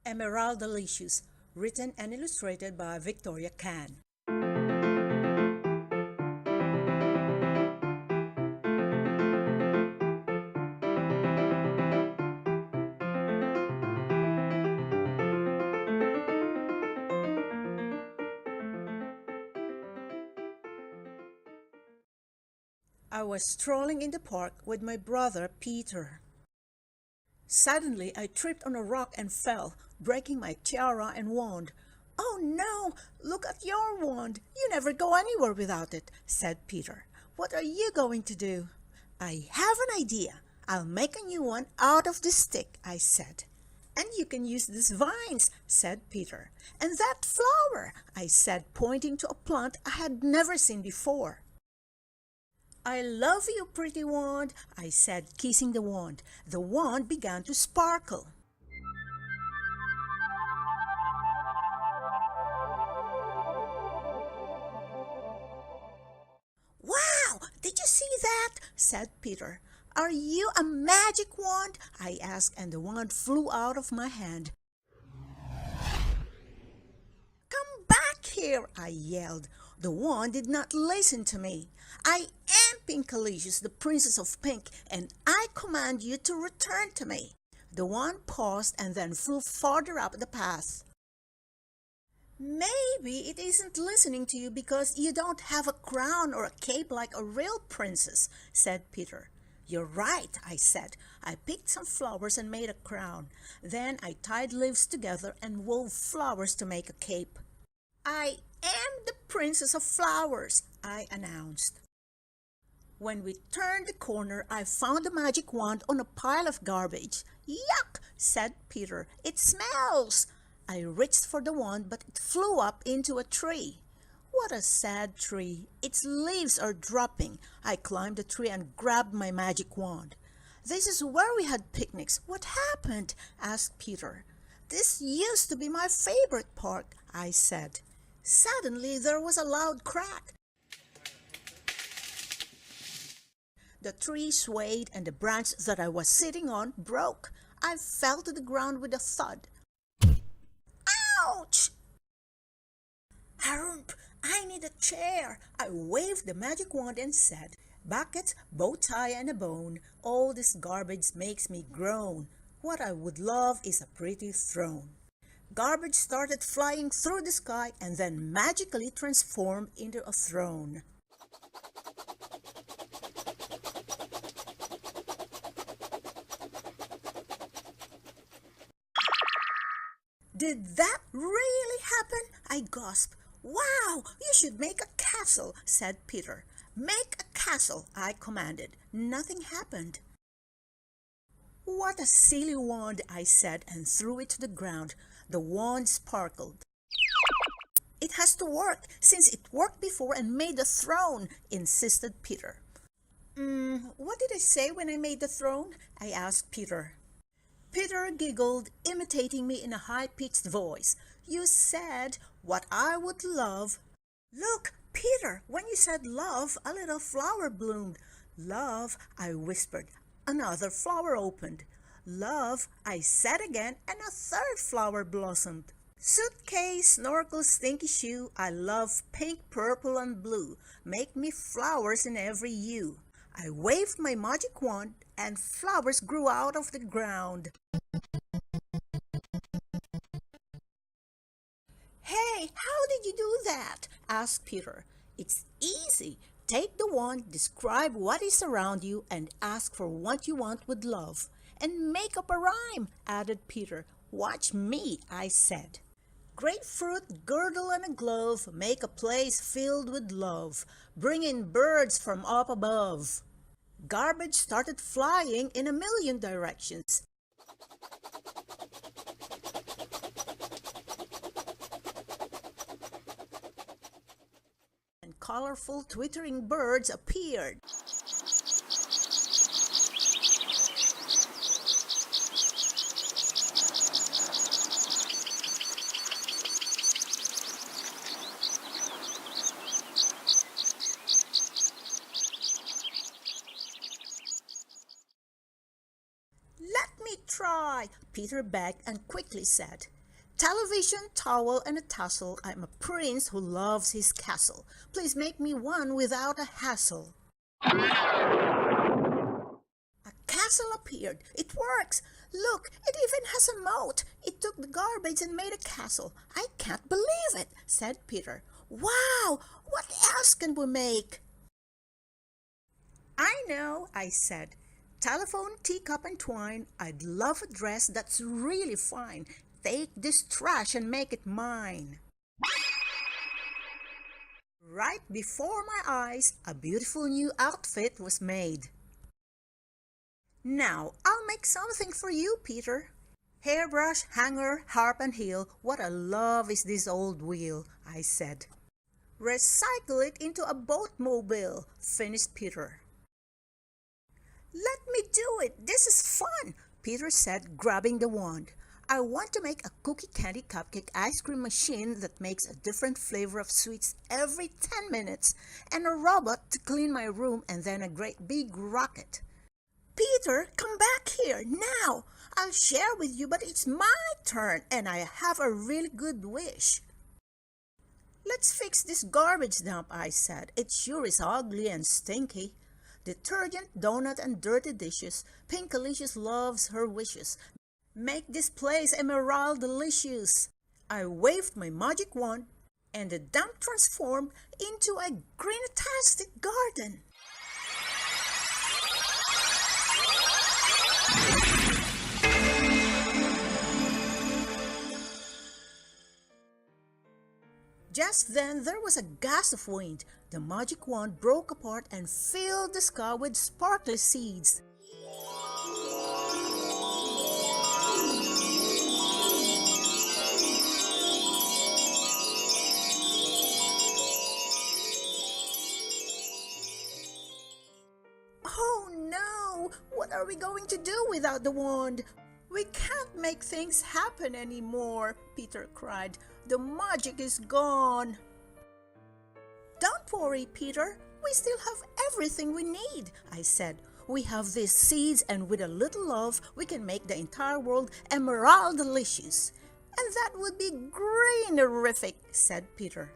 Emeraldalicious, written and illustrated by Victoria Kann. I was strolling in the park with my brother Peter. Suddenly, I tripped on a rock and fell, breaking my tiara and wand. "Oh no, look at your wand. You never go anywhere without it," said Peter. "What are you going to do?" "I have an idea. I'll make a new one out of this stick," I said. "And you can use these vines," said Peter. "And that flower," I said, pointing to a plant I had never seen before. "I love you, pretty wand," I said, kissing the wand. The wand began to sparkle. "Wow, did you see that?" said Peter. "Are you a magic wand?" I asked, and the wand flew out of my hand. "Come back here," I yelled. The wand did not listen to me. "I am Pinkalicious, the Princess of Pink, and I command you to return to me." The wand paused and then flew farther up the path. "Maybe it isn't listening to you because you don't have a crown or a cape like a real princess," said Peter. "You're right," I said. I picked some flowers and made a crown. Then I tied leaves together and wove flowers to make a cape. "I am the Princess of Flowers," I announced. When we turned the corner, I found the magic wand on a pile of garbage. "Yuck," said Peter. "It smells." I reached for the wand, but it flew up into a tree. What a sad tree. Its leaves are dropping. I climbed the tree and grabbed my magic wand. "This is where we had picnics. What happened?" asked Peter. "This used to be my favorite park," I said. Suddenly, there was a loud crack. The tree swayed and the branch that I was sitting on broke. I fell to the ground with a thud. "Ouch! Harump! I need a chair." I waved the magic wand and said, "Bucket, bow tie, and a bone. All this garbage makes me groan. What I would love is a pretty throne." Garbage started flying through the sky and then magically transformed into a throne. "Did that really happen?" I gasped. "Wow, you should make a castle," said Peter. "Make a castle," I commanded. Nothing happened. "What a silly wand," I said, and threw it to the ground. The wand sparkled. "It has to work, since it worked before and made a throne," insisted Peter. What did I say when I made the throne?" I asked Peter. Peter giggled, imitating me in a high-pitched voice. "You said what I would love." "Look, Peter, when you said love, a little flower bloomed." "Love," I whispered. Another flower opened. "Love," I said again, and a third flower blossomed. "Suitcase, snorkel, stinky shoe, I love pink, purple, and blue. Make me flowers in every hue." I waved my magic wand, and flowers grew out of the ground. "Hey, how did you do that?" asked Peter. "It's easy. Take the wand, describe what is around you, and ask for what you want with love. And make up a rhyme," added Peter. "Watch me," I said. "Grapefruit, girdle, and a glove, make a place filled with love. Bring in birds from up above." Garbage started flying in a million directions. And colorful twittering birds appeared. "Let me try," Peter begged and quickly said, television, towel, and a tassel. I'm a prince who loves his castle. Please make me one without a hassle. A castle appeared. It works. Look, it even has a moat. It took the garbage and made a castle. I can't believe it, said Peter. Wow, what else can we make? I know, I said. Telephone, teacup, and twine. I'd love a dress that's really fine. Take this trash and make it mine. Right before my eyes, a beautiful new outfit was made. Now, I'll make something for you, Peter. Hairbrush, hanger, harp, and heel. What I love is this old wheel, I said. Recycle it into a boatmobile, finished Peter. Let me do it. This is fun, Peter said, grabbing the wand. I want to make a cookie candy cupcake ice cream machine that makes a different flavor of sweets every 10 minutes, and a robot to clean my room, and then a great big rocket. Peter, come back here now. I'll share with you, but it's my turn, and I have a really good wish. Let's fix this garbage dump, I said. It sure is ugly and stinky. Detergent, donut, and dirty dishes. Pinkalicious loves her wishes. Make this place Emeraldalicious. I waved my magic wand, and the dump transformed into a green-tastic garden. Just then there was a gust of wind. The magic wand broke apart and filled the sky with sparkly seeds. Oh no! What are we going to do without the wand? We can't make things happen anymore, Peter cried. The magic is gone. Don't worry, Peter. We still have everything we need, I said. We have these seeds, and with a little love, we can make the entire world Emeraldalicious. And that would be greenerific, said Peter.